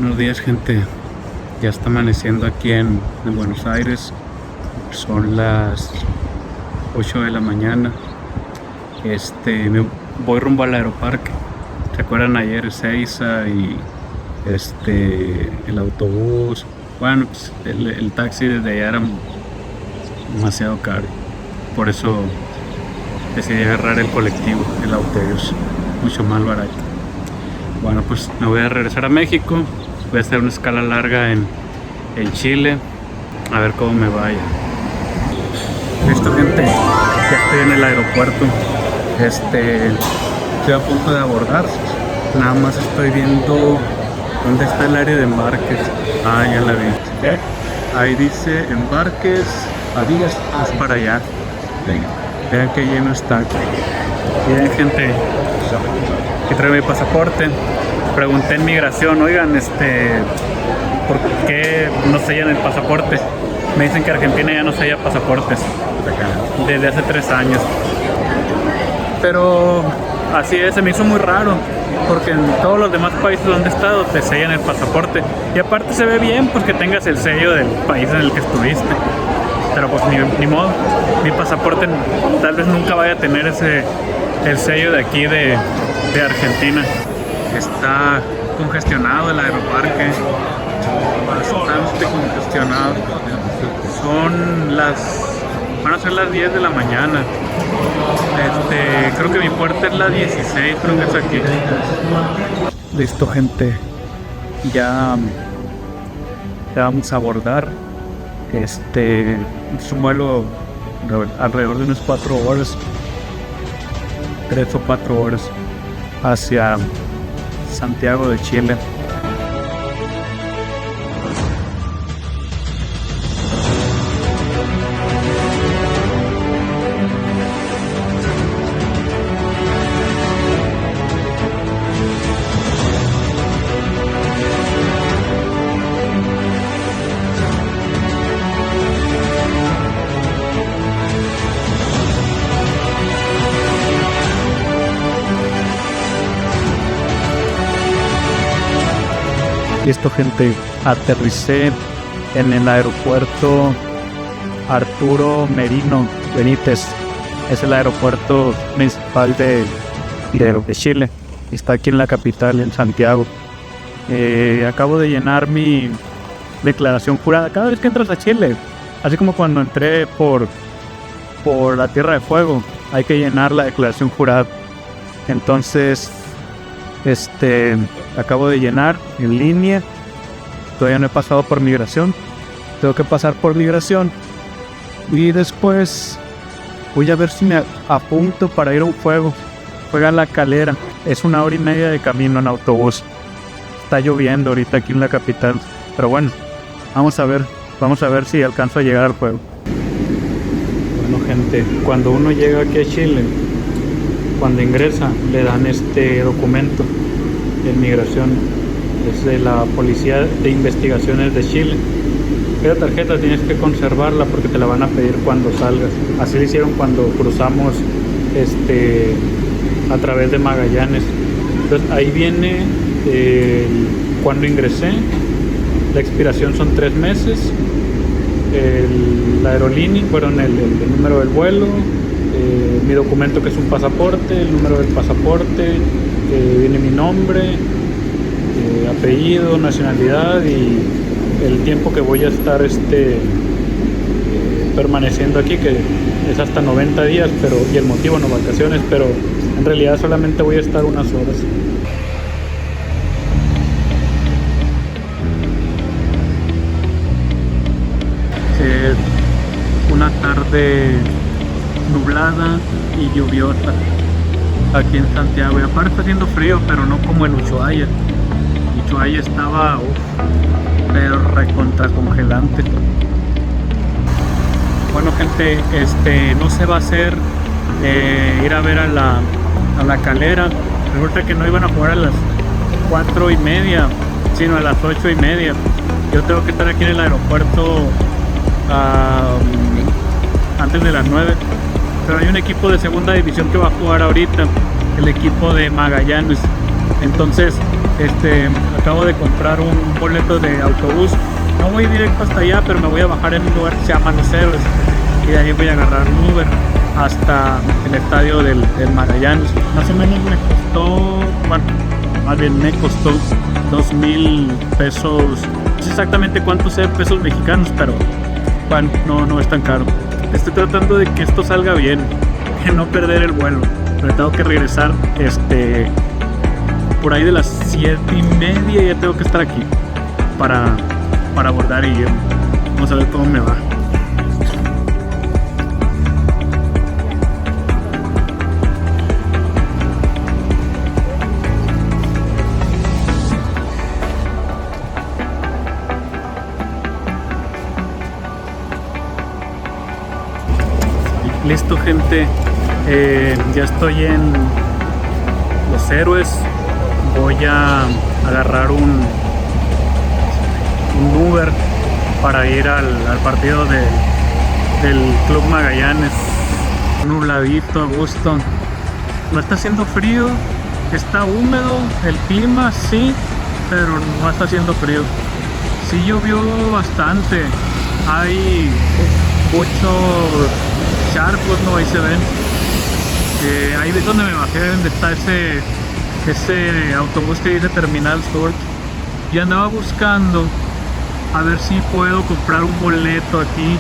Buenos días, gente. Ya está amaneciendo aquí en Buenos Aires. Son las 8 de la mañana. Me voy rumbo al Aeroparque. ¿Se acuerdan ayer Ezeiza y el autobús? Bueno, pues el taxi desde allá era demasiado caro. Por eso decidí agarrar el colectivo, el autobús, mucho más barato. Bueno, pues me voy a regresar a México. Voy a hacer una escala larga en Chile, a ver cómo me vaya. Listo, gente, ya estoy en el aeropuerto. Estoy a punto de abordar. Nada más estoy viendo dónde está el área de embarques. Ah, ya la vi. Ahí dice embarques, Adidas, es para allá. Vean que lleno está. Bien, gente, aquí traigo mi pasaporte. Pregunté en migración, oigan, ¿por qué no sellan el pasaporte? Me dicen que Argentina ya no sella pasaportes desde hace 3 años. Pero así es, se me hizo muy raro, porque en todos los demás países donde he estado te sellan el pasaporte. Y aparte se ve bien porque tengas el sello del país en el que estuviste. Pero pues ni modo, mi pasaporte tal vez nunca vaya a tener el sello de aquí de Argentina. Está congestionado el aeroparque, bastante congestionado. Van a ser las 10 de la mañana. Creo que mi puerta es la 16, creo que es aquí. Listo, gente, ya vamos a abordar. Es un vuelo alrededor de unas 4 horas, 3 o 4 horas, hacia Santiago de Chile. Listo, gente, aterricé en el aeropuerto Arturo Merino Benítez. Es el aeropuerto principal de Chile. Está aquí en la capital, en Santiago. Acabo de llenar mi declaración jurada. Cada vez que entras a Chile, así como cuando entré por la Tierra de Fuego, hay que llenar la declaración jurada. Entonces, acabo de llenar en línea. Todavía no he pasado por migración. Tengo que pasar por migración. Y después voy a ver si me apunto para ir a un juego. Juega en La Calera. Es 1 hora y media de camino en autobús. Está lloviendo ahorita aquí en la capital. Pero bueno, vamos a ver si alcanzo a llegar al juego. Bueno, gente, cuando uno llega aquí a Chile, cuando ingresa, le dan este documento de migración. Es de la Policía de Investigaciones de Chile. Esa tarjeta tienes que conservarla porque te la van a pedir cuando salgas. Así lo hicieron cuando cruzamos a través de Magallanes. Entonces ahí viene cuando ingresé. La expiración son 3 meses. La aerolínea, el número del vuelo, mi documento que es un pasaporte, el número del pasaporte, viene mi nombre, apellido, nacionalidad y el tiempo que voy a estar permaneciendo aquí, que es hasta 90 días, y el motivo no vacaciones, pero en realidad solamente voy a estar unas horas. Una tarde nublada y lluviosa aquí en Santiago, y aparte está haciendo frío, pero no como en Ushuaia. Ushuaia estaba pero recontra congelante. Bueno, gente, no se va a hacer ir a ver a la Calera. Resulta que no iban a jugar a las 4:30, sino a las 8:30. Yo tengo que estar aquí en el aeropuerto antes de las 9. Pero hay un equipo de segunda división que va a jugar ahorita, el equipo de Magallanes. Entonces Acabo de comprar un boleto de autobús. No voy directo hasta allá, pero me voy a bajar en un lugar que se llama Los Héroes. Y de ahí voy a agarrar un Uber hasta el estadio del Magallanes. Más o menos me costó, bueno, más bien me costó 2,000 pesos. No sé exactamente cuántos sean pesos mexicanos, pero bueno, no es tan caro. Estoy tratando de que esto salga bien, de no perder el vuelo. Pero tengo que regresar por ahí de las 7:30. Ya tengo que estar aquí para abordar y ir. Vamos a ver cómo me va. Listo, gente, ya estoy en Los Héroes. Voy a agarrar un Uber para ir al partido del Club Magallanes. Nubladito, a gusto. No está haciendo frío, está húmedo el clima, sí, pero no está haciendo frío. Sí llovió bastante, hay muchos charcos, ¿no? Ahí se ven. Ahí es donde me bajé, donde está ese autobús que dice Terminal Sur. Y andaba buscando a ver si puedo comprar un boleto aquí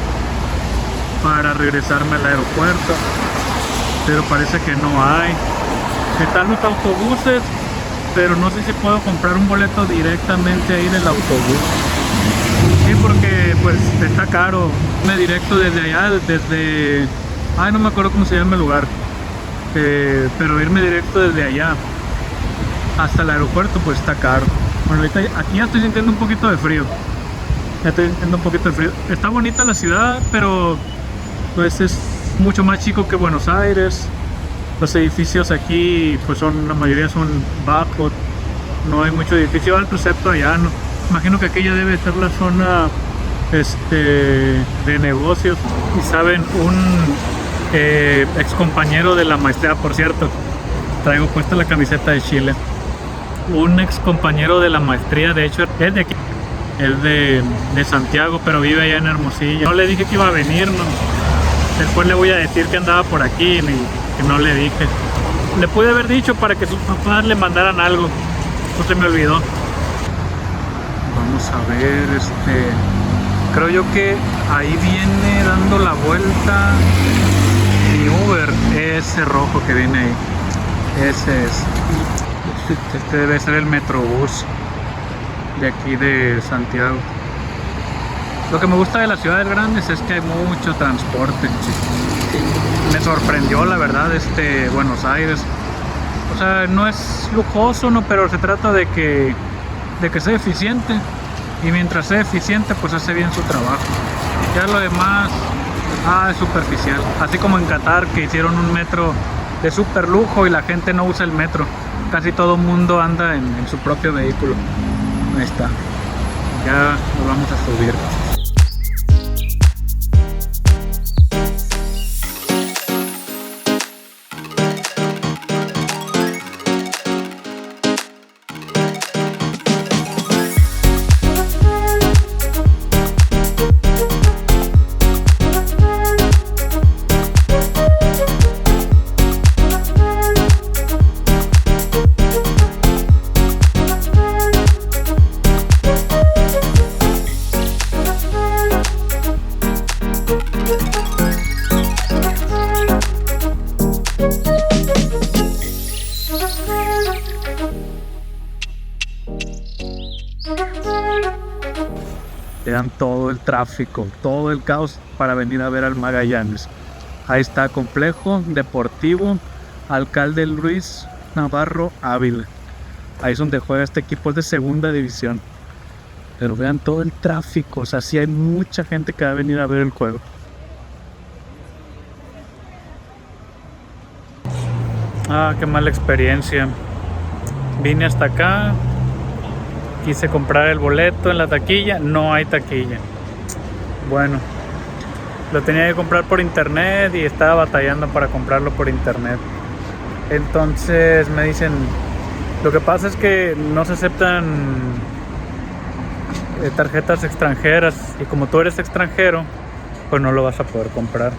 para regresarme al aeropuerto, pero parece que no hay. Están los autobuses, pero no sé si puedo comprar un boleto directamente ahí del autobús. Sí, porque pues está caro. Me directo desde allá, no me acuerdo cómo se llama el lugar, pero irme directo desde allá hasta el aeropuerto pues está caro. Bueno, ahorita aquí ya estoy sintiendo un poquito de frío. Está bonita la ciudad, pero pues es mucho más chico que Buenos Aires. Los edificios aquí pues la mayoría son bajos, no hay mucho edificio alto excepto allá, ¿no? Imagino que aquella debe ser la zona de negocios. Y saben, un ex compañero de la maestría, por cierto, traigo puesta la camiseta de Chile. Un ex compañero de la maestría, de hecho es de aquí, es de Santiago, pero vive allá en Hermosillo. No le dije que iba a venir, ¿no? Después le voy a decir que andaba por aquí y que no le dije. Le pude haber dicho para que sus papás le mandaran algo, no se me olvidó. Vamos a ver, creo yo que ahí viene dando la vuelta mi Uber, ese rojo que viene ahí. Ese es. Este debe ser el Metrobús de aquí de Santiago. Lo que me gusta de las ciudades grandes es que hay mucho transporte. Me sorprendió, la verdad, Buenos Aires. O sea, no es lujoso, ¿no? Pero se trata de que sea eficiente. Y mientras sea eficiente, pues hace bien su trabajo. Ya lo demás, es superficial. Así como en Qatar, que hicieron un metro de super lujo y la gente no usa el metro. Casi todo el mundo anda en su propio vehículo. Ahí está. Ya nos vamos a subir. Te dan todo el tráfico, todo el caos para venir a ver al Magallanes. Ahí está, Complejo Deportivo Alcalde Luis Navarro Ávila. Ahí es donde juega este equipo, es de segunda división. Pero vean todo el tráfico, o sea, sí hay mucha gente que va a venir a ver el juego. Qué mala experiencia. Vine hasta acá, quise comprar el boleto en la taquilla, no hay taquilla. Bueno, lo tenía que comprar por internet y estaba batallando para comprarlo por internet. Entonces me dicen, Lo que pasa es que no se aceptan tarjetas extranjeras, y como tú eres extranjero, pues no lo vas a poder comprar.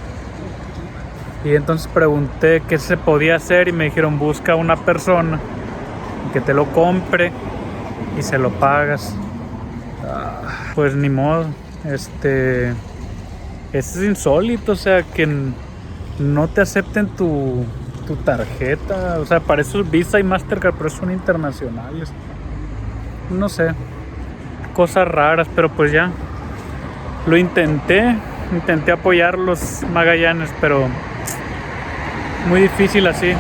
Y entonces pregunté qué se podía hacer y me dijeron: busca una persona que te lo compre y se lo pagas. Pues ni modo. Es insólito, o sea, que no te acepten tu tarjeta. O sea, para eso Visa y Mastercard, pero son internacionales. No sé, cosas raras, pero pues ya lo intenté apoyar los Magallanes, pero muy difícil así.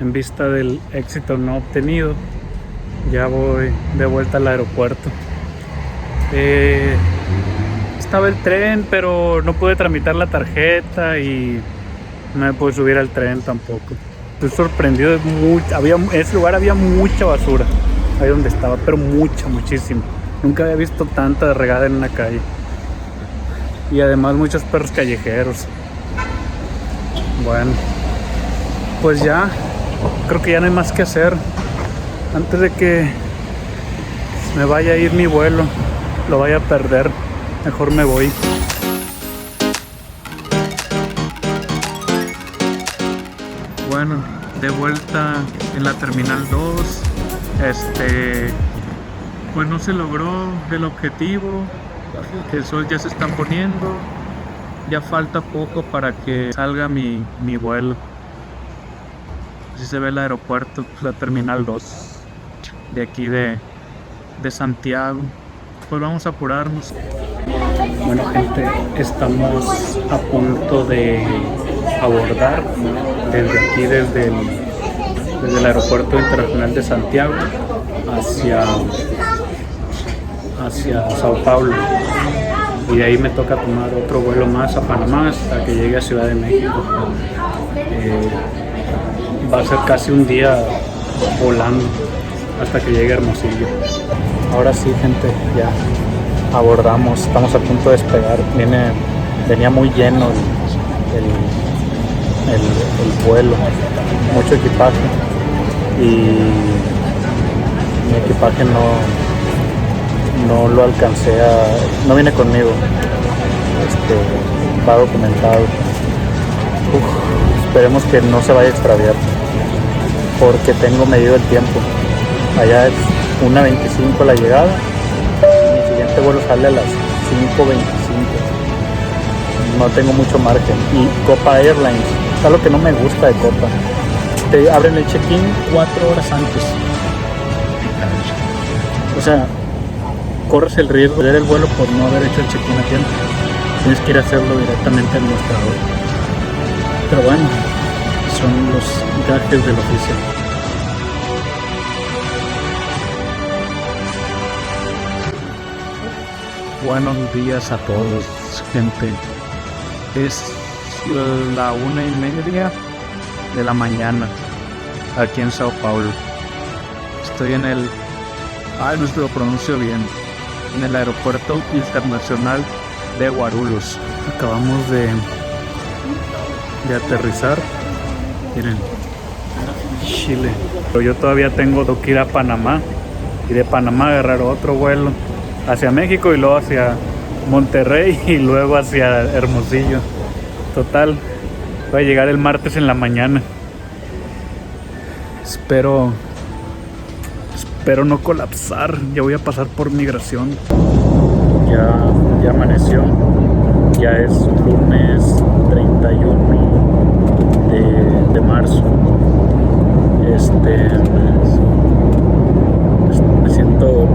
En vista del éxito no obtenido, ya voy de vuelta al aeropuerto. Estaba el tren, pero no pude tramitar la tarjeta y no me pude subir al tren tampoco. Estoy sorprendido en ese lugar había mucha basura, ahí donde estaba, pero muchísima. Nunca había visto tanta regada en una calle. Y además muchos perros callejeros. Bueno, pues ya, creo que ya no hay más que hacer. Antes de que me vaya a ir mi vuelo, lo vaya a perder, mejor me voy. Bueno, de vuelta en la Terminal 2. Pues no se logró el objetivo. El sol ya se está poniendo. Ya falta poco para que salga mi vuelo. Así se ve el aeropuerto, la Terminal 2 de aquí de Santiago. Pues vamos a apurarnos. Bueno, gente, estamos a punto de abordar desde aquí, desde el Aeropuerto Internacional de Santiago hacia Sao Paulo. Y de ahí me toca tomar otro vuelo más a Panamá hasta que llegue a Ciudad de México. Va a ser casi un día volando hasta que llegue a Hermosillo. Ahora sí, gente, ya abordamos, estamos a punto de despegar. Venía muy lleno el vuelo, mucho equipaje, y mi equipaje no lo alcancé no viene conmigo, va documentado. Esperemos que no se vaya a extraviar, porque tengo medido el tiempo. Allá es 1:25 la llegada, y mi siguiente vuelo sale a las 5:25. No tengo mucho margen. Y Copa Airlines, es algo que no me gusta de Copa, te abren el check-in 4 horas antes. O sea, corres el riesgo de perder el vuelo por no haber hecho el check-in a tiempo. Tienes que ir a hacerlo directamente al mostrador. Pero bueno, son los gajes del oficio. Buenos días a todos, gente. Es la 1:30 de la mañana aquí en Sao Paulo. Estoy en el... no lo pronuncio bien. En el Aeropuerto Internacional de Guarulhos. Acabamos de aterrizar. Miren, Chile. Pero yo todavía tengo que ir a Panamá, y de Panamá agarrar otro vuelo hacia México y luego hacia Monterrey y luego hacia Hermosillo. Total, voy a llegar el martes en la mañana. Espero no colapsar. Ya voy a pasar por migración. Ya amaneció. Ya es lunes 31 de marzo. Me siento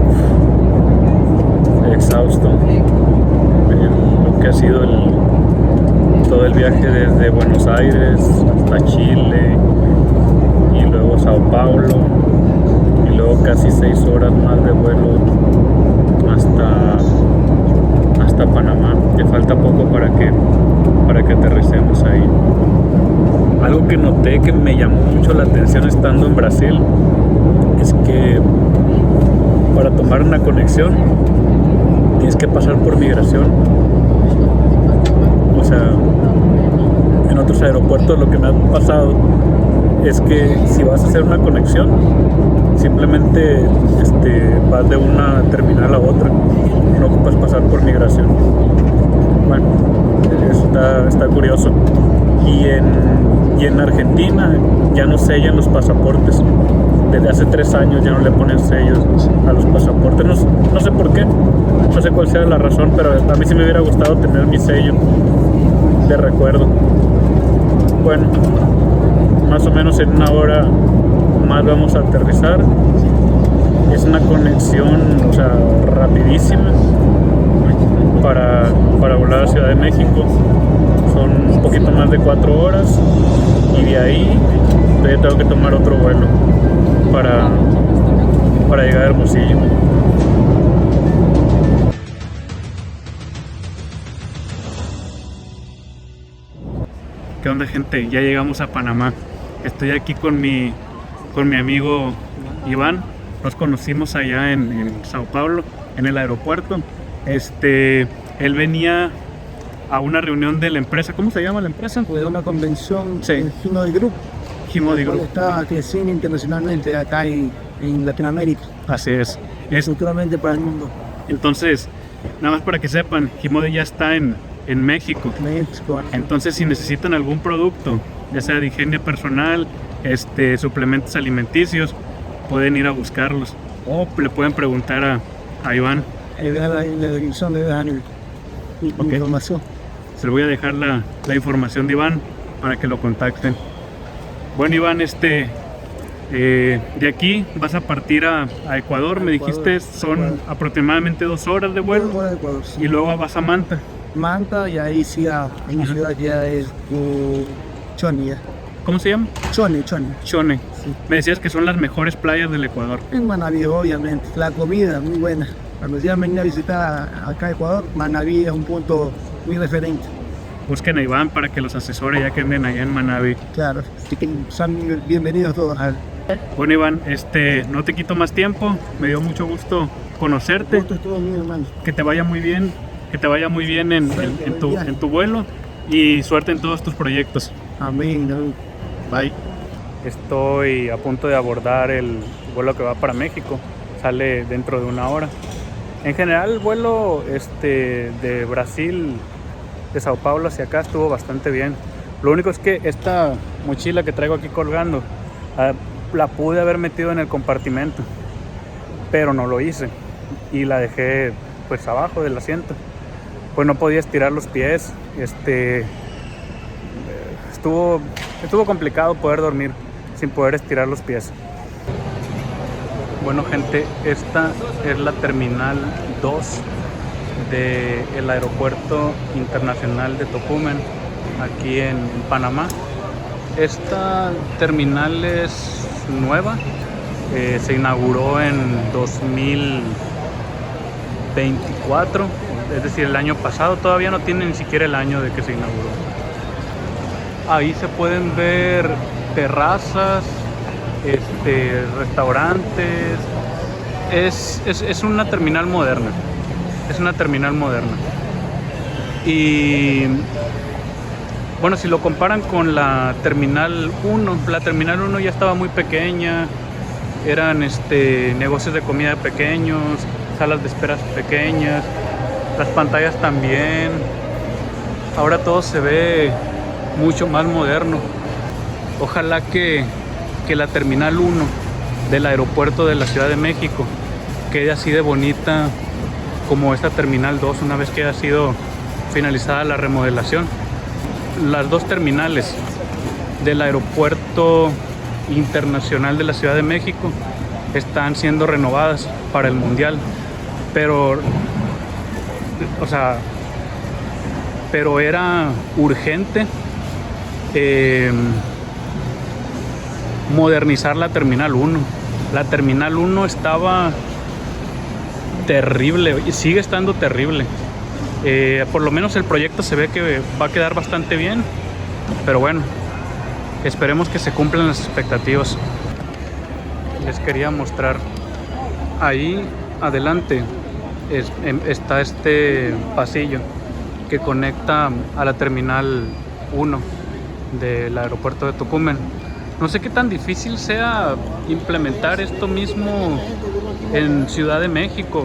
exhausto. Lo que ha sido todo el viaje desde Buenos Aires hasta Chile y luego Sao Paulo y luego casi 6 horas más de vuelo hasta Panamá. Te falta poco para que aterricemos ahí. Algo que noté que me llamó mucho la atención estando en Brasil es que para tomar una conexión tienes que pasar por migración. O sea, en otros aeropuertos lo que me ha pasado es que si vas a hacer una conexión, simplemente vas de una terminal a otra, no ocupas pasar por migración. Bueno, está curioso. Y en Argentina ya no sellan los pasaportes. Desde hace 3 años ya no le ponen sellos a los pasaportes. No sé por qué, no sé cuál sea la razón, pero a mí sí me hubiera gustado tener mi sello de recuerdo. Bueno, más o menos en 1 hora más vamos a aterrizar. Es una conexión, o sea, rapidísima para volar a Ciudad de México. Son un poquito más de 4 horas y de ahí todavía tengo que tomar otro vuelo para llegar a Hermosillo. ¿Qué onda, gente? Ya llegamos a Panamá. Estoy aquí con mi amigo Iván. Nos conocimos allá en Sao Paulo, en el aeropuerto. Él venía a una reunión de la empresa. ¿Cómo se llama la empresa? Fue una convención Sí. de Himodi Group, Himodi cual Group. está creciendo internacionalmente acá en Latinoamérica, Así es. estructuralmente para el mundo. Entonces, nada más para que sepan, Himodi ya está en México. México. Entonces, si necesitan algún producto, ya sea de higiene personal, suplementos alimenticios, pueden ir a buscarlos. O le pueden preguntar a Iván. En la dirección de Daniel. Ok. Información. Se les voy a dejar la información de Iván para que lo contacten. Bueno, Iván, de aquí vas a partir a Ecuador, me dijiste, son aproximadamente 2 horas de vuelo, Fuera de Ecuador, sí. y luego vas a Manta. Manta y ahí sí, en la ciudad ya es Chone. Ya. ¿Cómo se llama? Chone. Chone. Sí. Me decías que son las mejores playas del Ecuador. En Manaví, obviamente. La comida muy buena. Cuando quieran venir a visitar acá a Ecuador, Manaví es un punto muy referente. Busquen a Iván para que los asesore ya que anden allá en Manaví. Claro, así que son bienvenidos todos. Bueno, Iván, no te quito más tiempo. Me dio mucho gusto conocerte. Esto es todo mío, hermano. Que te vaya muy bien. Que te vaya muy bien en tu vuelo. Y suerte en todos tus proyectos. Amén. Bye. Estoy a punto de abordar el vuelo que va para México. Sale dentro de 1 hora. En general, el vuelo de Brasil, de Sao Paulo hacia acá, estuvo bastante bien. Lo único es que esta mochila que traigo aquí colgando, la pude haber metido en el compartimento, pero no lo hice y la dejé pues abajo del asiento. Pues no podía estirar los pies. Estuvo complicado poder dormir sin poder estirar los pies. Bueno, gente, esta es la terminal 2 del aeropuerto internacional de Tocumen, aquí en Panamá. Esta terminal es nueva, se inauguró en 2024, es decir, el año pasado. Todavía no tiene ni siquiera el año de que se inauguró. Ahí se pueden ver terrazas, restaurantes. Es una terminal moderna. Es una terminal moderna. Y bueno, si lo comparan con la terminal 1 ya estaba muy pequeña. Eran negocios de comida pequeños, salas de esperas pequeñas, las pantallas también. Ahora todo se ve mucho más moderno. Ojalá que la terminal 1 del aeropuerto de la Ciudad de México quede así de bonita como esta terminal 2 una vez que haya sido finalizada la remodelación. Las 2 terminales del aeropuerto internacional de la Ciudad de México están siendo renovadas para el Mundial, pero o sea, pero era urgente modernizar la Terminal 1. La Terminal 1 estaba terrible y sigue estando terrible. Por lo menos el proyecto se ve que va a quedar bastante bien, pero bueno, esperemos que se cumplan las expectativas. Les quería mostrar, ahí adelante está este pasillo que conecta a la Terminal 1 del aeropuerto de Tocumen. No sé qué tan difícil sea implementar esto mismo en Ciudad de México,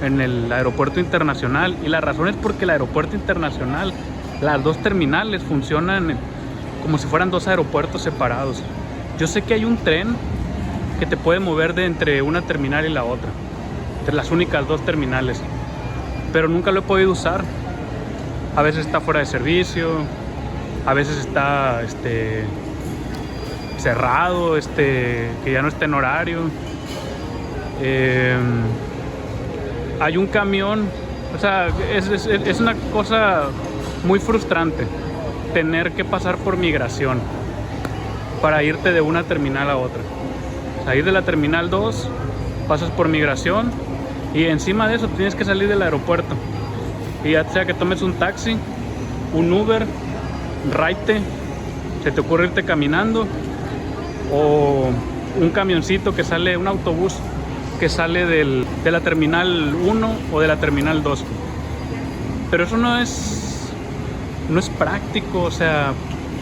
en el aeropuerto internacional, y la razón es porque el aeropuerto internacional, las dos terminales funcionan como si fueran dos aeropuertos separados. Yo sé que hay un tren que te puede mover de entre una terminal y la otra, entre las únicas dos terminales, pero nunca lo he podido usar. A veces está fuera de servicio, a veces está cerrado, que ya no está en horario. Hay un camión, o sea, es una cosa muy frustrante tener que pasar por migración para irte de una terminal a otra. O sea, ir de la Terminal 2, pasas por migración y encima de eso tienes que salir del aeropuerto. Y ya sea que tomes un taxi, un Uber, Raite, se te ocurre irte caminando, o un camioncito que sale, un autobús que sale de la Terminal 1 o de la Terminal 2. Pero eso no es práctico. O sea,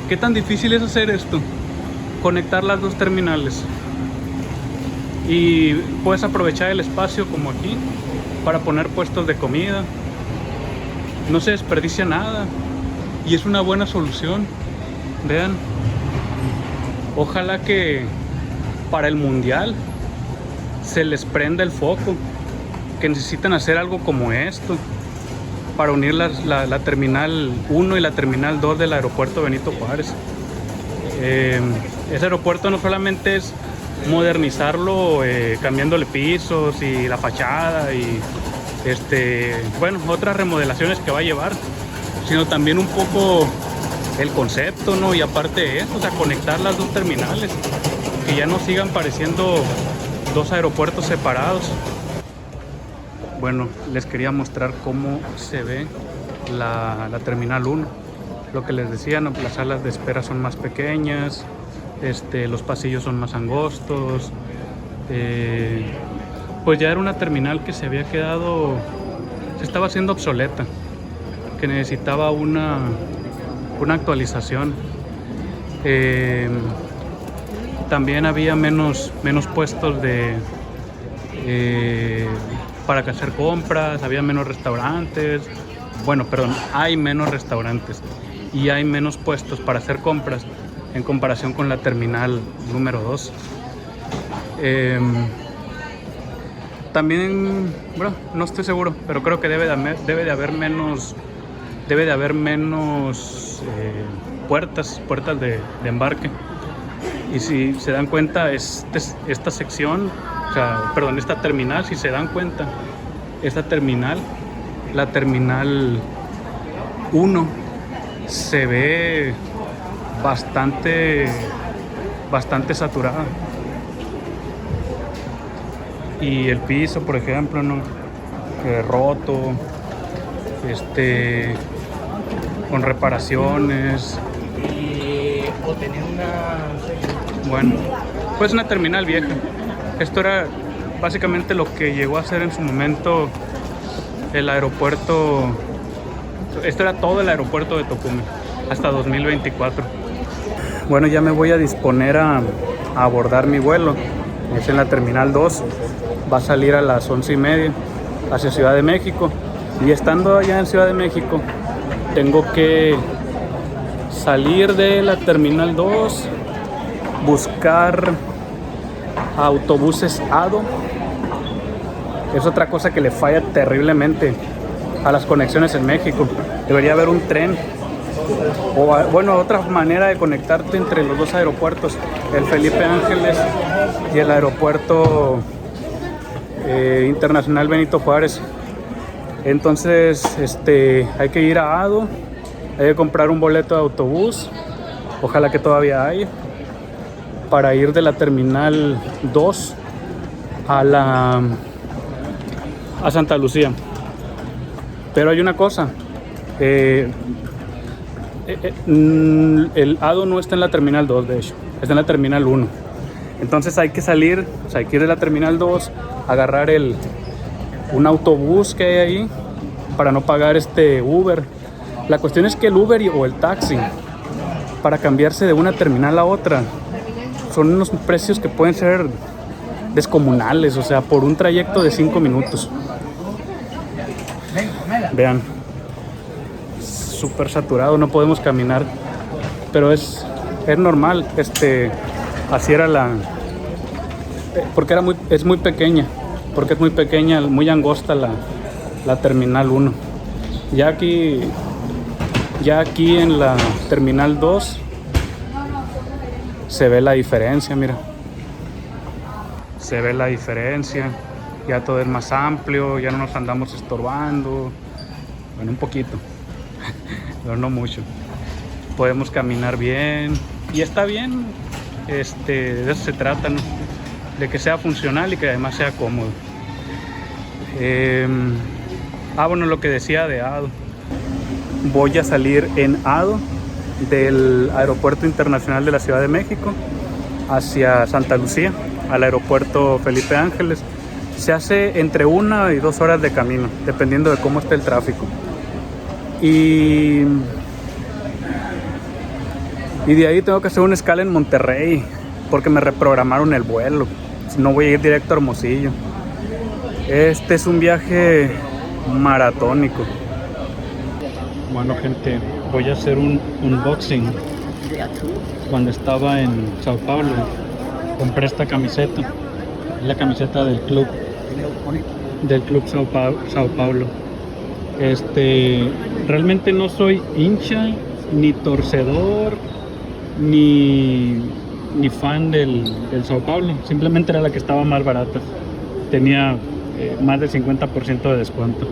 ¿qué tan difícil es hacer esto? Conectar las dos terminales. Y puedes aprovechar el espacio como aquí para poner puestos de comida. No se desperdicia nada y es una buena solución. Vean, ojalá que para el mundial se les prenda el foco, que necesitan hacer algo como esto para unir la Terminal 1 y la Terminal 2 del aeropuerto Benito Juárez. Ese aeropuerto no solamente es modernizarlo, cambiándole pisos y la fachada y bueno, otras remodelaciones que va a llevar, sino también un poco el concepto, ¿no? Y aparte de eso, o sea, conectar las dos terminales, que ya no sigan pareciendo dos aeropuertos separados. Bueno, les quería mostrar cómo se ve la Terminal 1. Lo que les decía, ¿no? Las salas de espera son más pequeñas, los pasillos son más angostos. Pues ya era una terminal que se había quedado, se estaba haciendo obsoleta, que necesitaba una actualización. También había menos puestos para hacer compras, había menos restaurantes. Bueno, perdón, hay menos restaurantes y hay menos puestos para hacer compras en comparación con la terminal número 2. También, bueno, no estoy seguro, pero creo que debe de haber menos puertas de embarque. Y si se dan cuenta, esta sección, o sea, perdón, esta terminal, si se dan cuenta, esta terminal, la Terminal 1, se ve bastante saturada. Y el piso, por ejemplo, ¿no? Roto, con reparaciones. O tener Bueno, pues una terminal vieja. Esto era básicamente lo que llegó a ser en su momento el aeropuerto. Esto era todo el aeropuerto de Tocumen hasta 2024. Bueno, ya me voy a disponer a abordar mi vuelo. Es en la Terminal 2. Va a salir a las 11:30 hacia Ciudad de México. Y estando allá en Ciudad de México, tengo que salir de la Terminal 2, buscar autobuses ADO. Es otra cosa que le falla terriblemente a las conexiones en México. Debería haber un tren o, bueno, otra manera de conectarte entre los dos aeropuertos, el Felipe Ángeles y el aeropuerto internacional Benito Juárez. Entonces hay que ir a Ado, hay que comprar un boleto de autobús, ojalá que todavía haya, para ir de la terminal 2 a Santa Lucía. Pero hay una cosa, el Ado no está en la terminal 2, de hecho, está en la terminal 1. Entonces hay que salir, o sea, hay que ir de la terminal 2, agarrar un autobús que hay ahí para no pagar Uber. La cuestión es que el Uber o el taxi, para cambiarse de una terminal a otra, son unos precios que pueden ser descomunales, o sea, por un trayecto de 5 minutos. Vean, súper saturado, no podemos caminar, pero es normal, así era porque es muy pequeña, muy angosta la terminal 1. Ya aquí en la terminal 2 se ve la diferencia, mira. Se ve la diferencia, ya todo es más amplio, ya no nos andamos estorbando. Bueno, un poquito, pero no mucho. Podemos caminar bien y está bien, de eso se trata, ¿no? De que sea funcional y que además sea cómodo. Bueno, lo que decía de Ado. Voy a salir en Ado del Aeropuerto Internacional de la Ciudad de México hacia Santa Lucía, al aeropuerto Felipe Ángeles. Se hace entre 1 y 2 horas de camino, dependiendo de cómo esté el tráfico. Y de ahí tengo que hacer una escala en Monterrey, porque me reprogramaron el vuelo. No voy a ir directo a Hermosillo. Este es un viaje maratónico. Bueno, gente, voy a hacer un unboxing. Cuando estaba en Sao Paulo, compré esta camiseta. La camiseta del club Sao Paulo. Realmente no soy hincha, ni torcedor, ni fan del Sao Paulo. Simplemente era la que estaba más barata. Tenía más del 50% de descuento.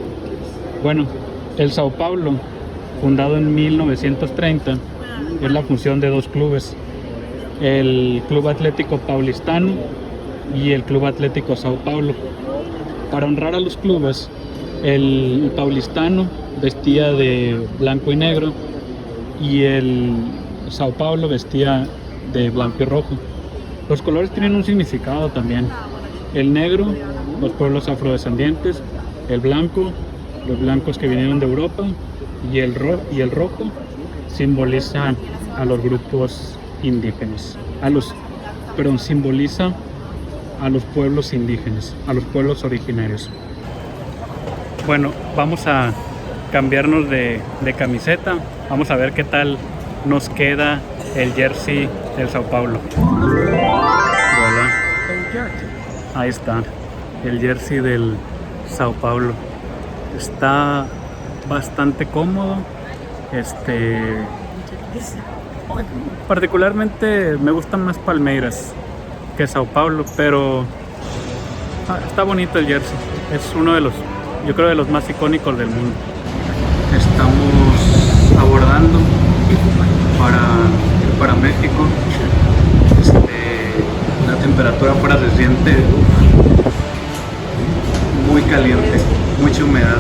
Bueno, el Sao Paulo, fundado en 1930, es la fusión de 2 clubes: el Club Atlético Paulistano y el Club Atlético Sao Paulo. Para honrar a los clubes, el Paulistano vestía de blanco y negro y el Sao Paulo vestía de blanco y rojo. Los colores tienen un significado también. El negro, los pueblos afrodescendientes; el blanco, los blancos que vinieron de Europa; y el rojo simboliza a los grupos indígenas, simboliza a los pueblos indígenas, a los pueblos originarios. Bueno, vamos a cambiarnos de camiseta. Vamos a ver qué tal nos queda el jersey del Sao Paulo. Voilà. Ahí está, el jersey del Sao Paulo. Está bastante cómodo. Particularmente me gustan más Palmeiras que Sao Paulo, pero está bonito el jersey. Es uno de yo creo, de los más icónicos del mundo. Estamos abordando para México. La temperatura afuera se siente muy caliente, mucha humedad.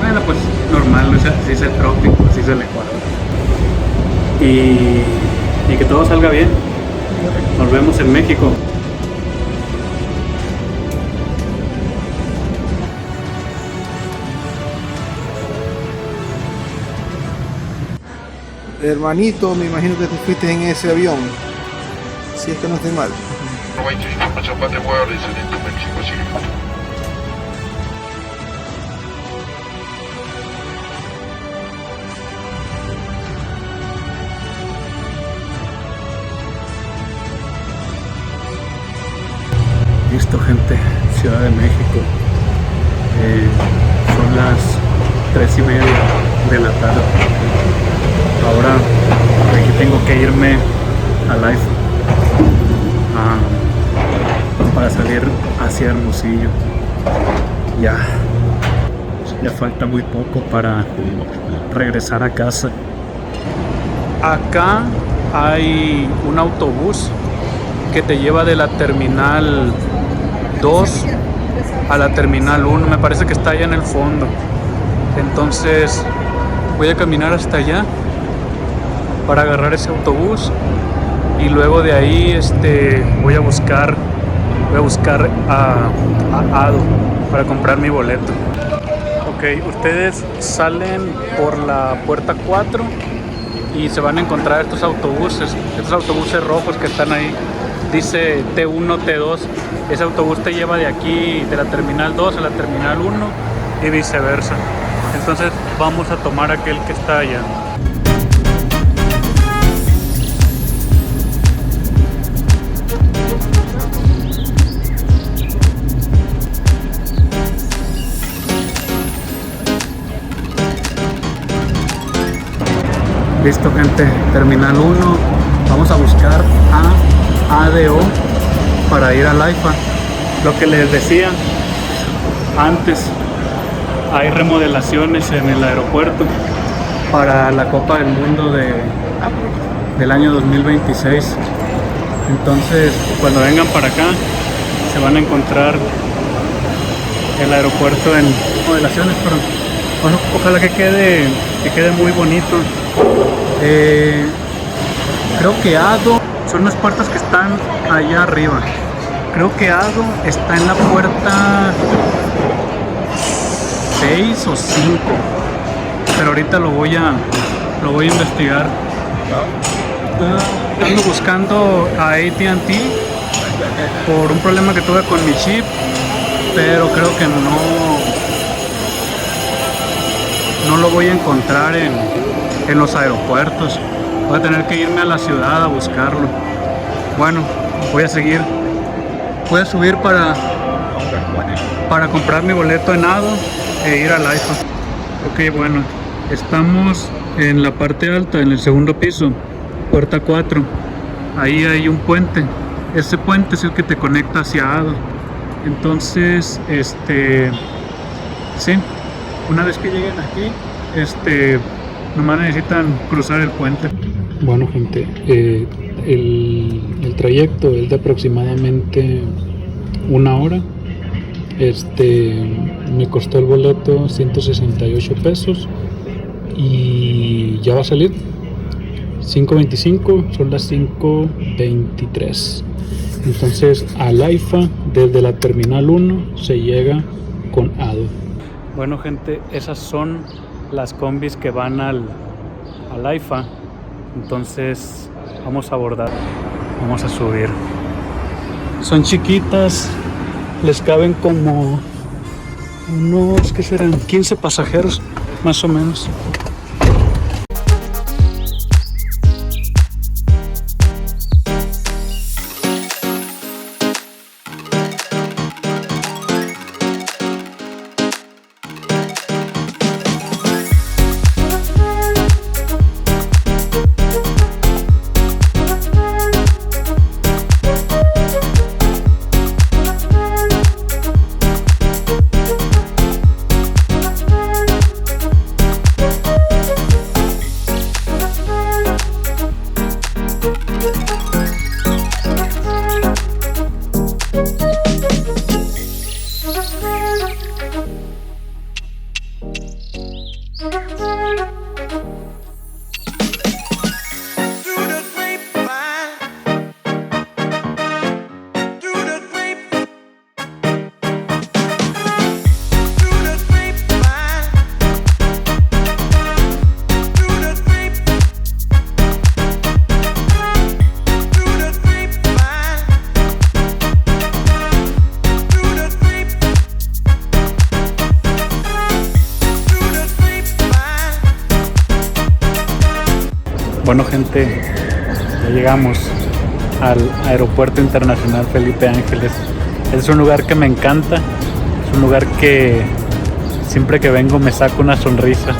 Bueno, pues normal, así es el trópico, así es el Ecuador. Y que todo salga bien. Nos vemos en México. Hermanito, me imagino que tú fuiste en ese avión, si es que no estoy mal. Listo, gente, Ciudad de México. Son las 3:30 de la tarde. Ahora aquí tengo que irme a Life para salir hacia Hermosillo. Ya Ya falta muy poco para regresar a casa. Acá hay un autobús que te lleva de la terminal 2 a la terminal 1. Me parece que está allá en el fondo. Entonces voy a caminar hasta allá para agarrar ese autobús y luego de ahí voy a buscar a Ado para comprar mi boleto. Ok, ustedes salen por la puerta 4 y se van a encontrar estos autobuses rojos que están ahí. Dice T1, T2. Ese autobús te lleva de aquí, de la terminal 2 a la terminal 1 y viceversa. Entonces vamos a tomar aquel que está allá. Listo, gente, terminal 1. Vamos a buscar a ADO para ir al AIFA. Lo que les decía antes, hay remodelaciones en el aeropuerto para la Copa del Mundo del año 2026. Entonces, cuando vengan para acá, se van a encontrar el aeropuerto en remodelaciones, pero bueno, ojalá que quede muy bonito. Creo que ADO son unas puertas que están allá arriba. Creo que ADO está en la puerta 6 o 5, pero ahorita lo voy a investigar. Ando buscando a AT&T por un problema que tuve con mi chip, pero creo que no lo voy a encontrar en los aeropuertos. Voy a tener que irme a la ciudad a buscarlo. Bueno, voy a subir para comprar mi boleto en ADO e ir al AIFA. Ok, bueno, estamos en la parte alta, en el segundo piso, puerta 4. Ahí hay un puente. Ese puente es el que te conecta hacia ADO. Entonces, sí, una vez que lleguen aquí, nomás necesitan cruzar el puente. Bueno, gente, el trayecto es de aproximadamente 1 hora. Me costó el boleto 168 pesos y ya va a salir 5:25, son las 5:23. Entonces al AIFA desde la terminal 1 se llega con ADO. Bueno, gente, esas son las combis que van al AIFA. Entonces vamos a abordar, vamos a subir. Son chiquitas, les caben como unos, ¿qué serán? 15 pasajeros, más o menos. Bueno, gente, ya llegamos al Aeropuerto Internacional Felipe Ángeles. Es un lugar que me encanta, es un lugar que siempre que vengo me saca una sonrisa.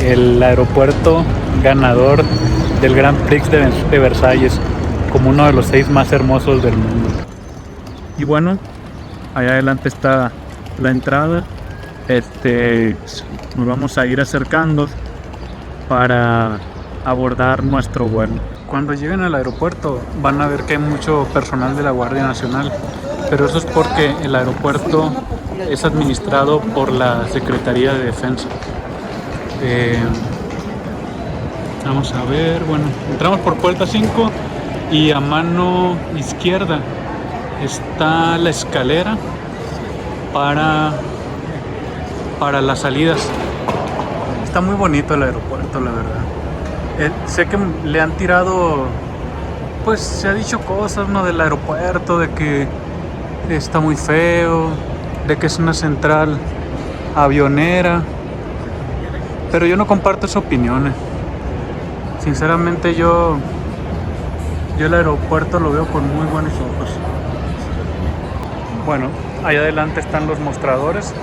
El aeropuerto ganador del Grand Prix de Versalles, como uno de los 6 más hermosos del mundo. Y bueno, allá adelante está la entrada. Nos vamos a ir acercando para abordar nuestro vuelo. Cuando lleguen al aeropuerto van a ver que hay mucho personal de la Guardia Nacional, pero eso es porque el aeropuerto es administrado por la Secretaría de Defensa. Vamos a ver, bueno, entramos por puerta 5 y a mano izquierda está la escalera para las salidas. Está muy bonito el aeropuerto, la verdad. Sé que le han tirado, pues se ha dicho cosas, ¿no?, del aeropuerto, de que está muy feo, de que es una central avionera, pero yo no comparto esas opiniones. Sinceramente yo el aeropuerto lo veo con muy buenos ojos. Bueno, allá adelante están los mostradores.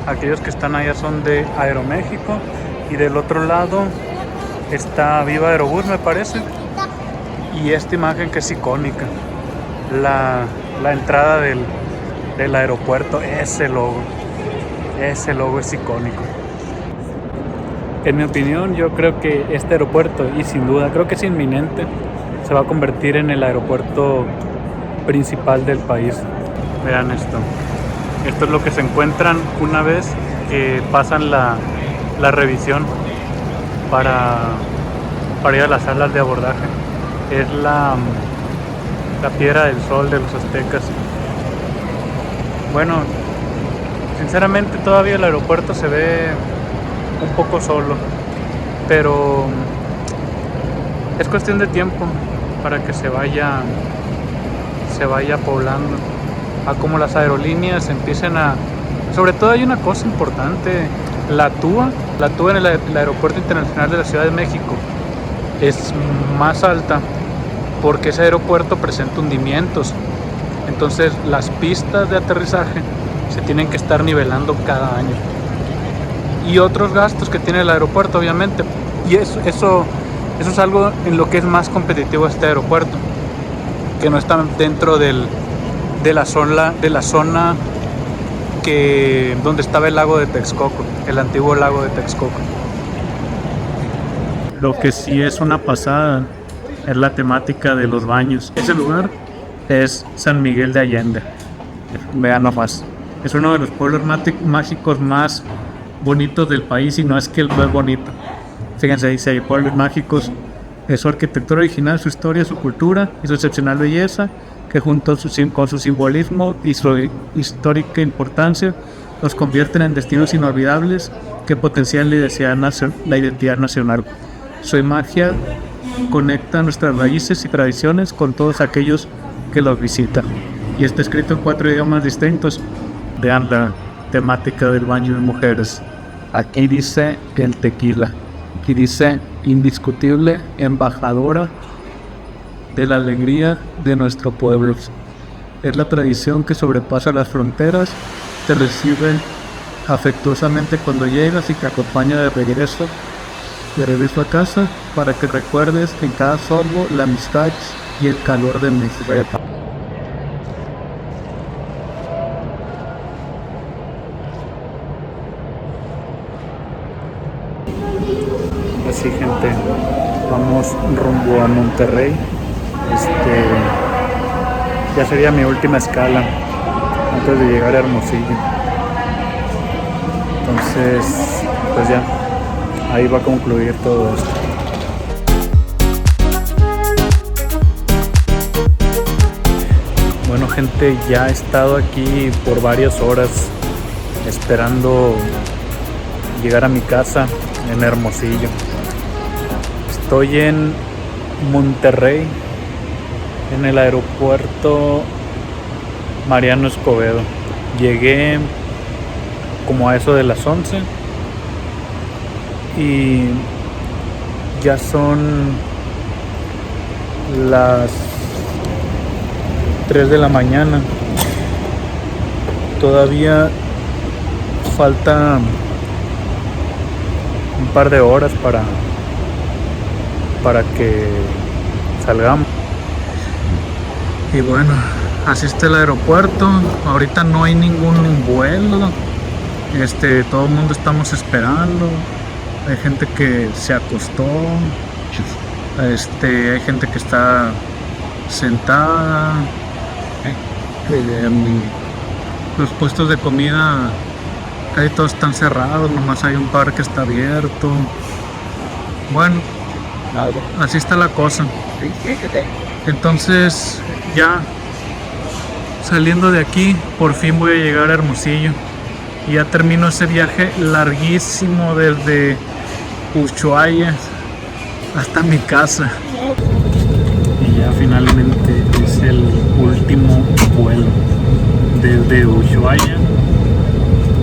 Aquellos que están allá son de Aeroméxico, y del otro lado está Viva Aerobús, me parece. Y esta imagen que es icónica, la entrada del aeropuerto, ese logo es icónico. En mi opinión, yo creo que este aeropuerto, y sin duda creo que es inminente, se va a convertir en el aeropuerto principal del país. Vean esto. Esto es lo que se encuentran una vez que pasan la revisión para ir a las salas de abordaje. Es la Piedra del Sol de los aztecas. Bueno, sinceramente todavía el aeropuerto se ve un poco solo, pero es cuestión de tiempo para que se vaya poblando, a como las aerolíneas empiecen a... Sobre todo hay una cosa importante, la TUA en el Aeropuerto Internacional de la Ciudad de México es más alta porque ese aeropuerto presenta hundimientos, entonces las pistas de aterrizaje se tienen que estar nivelando cada año, y otros gastos que tiene el aeropuerto, obviamente, y eso es algo en lo que es más competitivo este aeropuerto, que no está dentro de la zona donde estaba el lago de Texcoco, el antiguo lago de Texcoco. Lo que sí es una pasada es la temática de los baños. Ese lugar es San Miguel de Allende. Vean nomás. Es uno de los pueblos mágicos más bonitos del país, y no es que no es bonito. Fíjense, dice hay pueblos mágicos. Es su arquitectura original, su historia, su cultura y su excepcional belleza, que junto con su simbolismo y su histórica importancia los convierten en destinos inolvidables que potencian la identidad nacional. Su magia conecta nuestras raíces y tradiciones con todos aquellos que los visitan. Y está escrito en 4 idiomas distintos. Vean la temática del baño de mujeres. Aquí dice el tequila. Aquí dice indiscutible embajadora de la alegría de nuestro pueblo. Es la tradición que sobrepasa las fronteras. Te reciben afectuosamente cuando llegas y te acompaña de regreso a casa, para que recuerdes en cada sorbo la amistad y el calor de México. Así, gente, vamos rumbo a Monterrey. Ya sería mi última escala antes de llegar a Hermosillo. Entonces, pues ya, ahí va a concluir todo esto. Bueno, gente, ya he estado aquí por varias horas esperando llegar a mi casa en Hermosillo. Estoy en Monterrey, en el aeropuerto Mariano Escobedo. Llegué como a eso de las 11 y ya son las 3 de la mañana. Todavía falta un par de horas para que salgamos. Y bueno, así está el aeropuerto. Ahorita no hay ningún vuelo. Todo el mundo estamos esperando. Hay gente que se acostó. Hay gente que está sentada. Los puestos de comida casi todos están cerrados, nomás hay un par que está abierto. Bueno, así está la cosa. Entonces, ya saliendo de aquí, por fin voy a llegar a Hermosillo. Y ya termino ese viaje larguísimo desde Ushuaia hasta mi casa. Y ya finalmente es el último vuelo desde Ushuaia,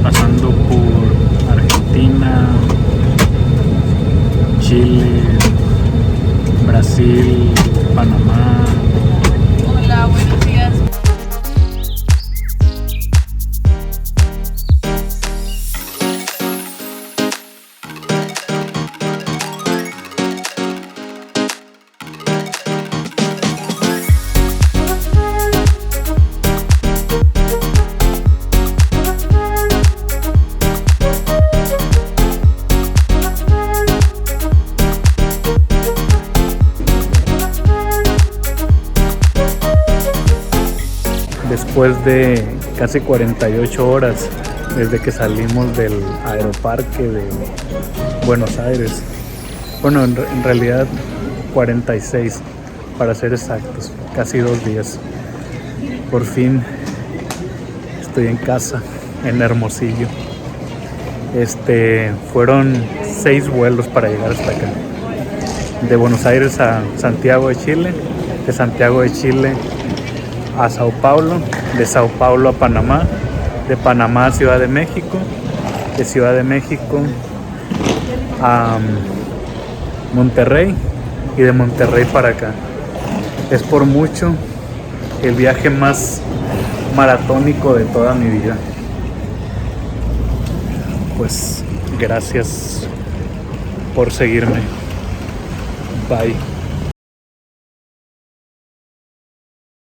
pasando por Argentina, Chile, Brasil, Panamá. Hola, buenos días. Después de casi 48 horas desde que salimos del aeroparque de Buenos Aires, bueno, en realidad 46 para ser exactos, casi 2 días, por fin estoy en casa, en Hermosillo. Fueron 6 vuelos para llegar hasta acá, de Buenos Aires a Santiago de Chile, de Santiago de Chile a Sao Paulo, de Sao Paulo a Panamá, de Panamá a Ciudad de México, de Ciudad de México a Monterrey y de Monterrey para acá. Es por mucho el viaje más maratónico de toda mi vida. Pues gracias por seguirme. Bye.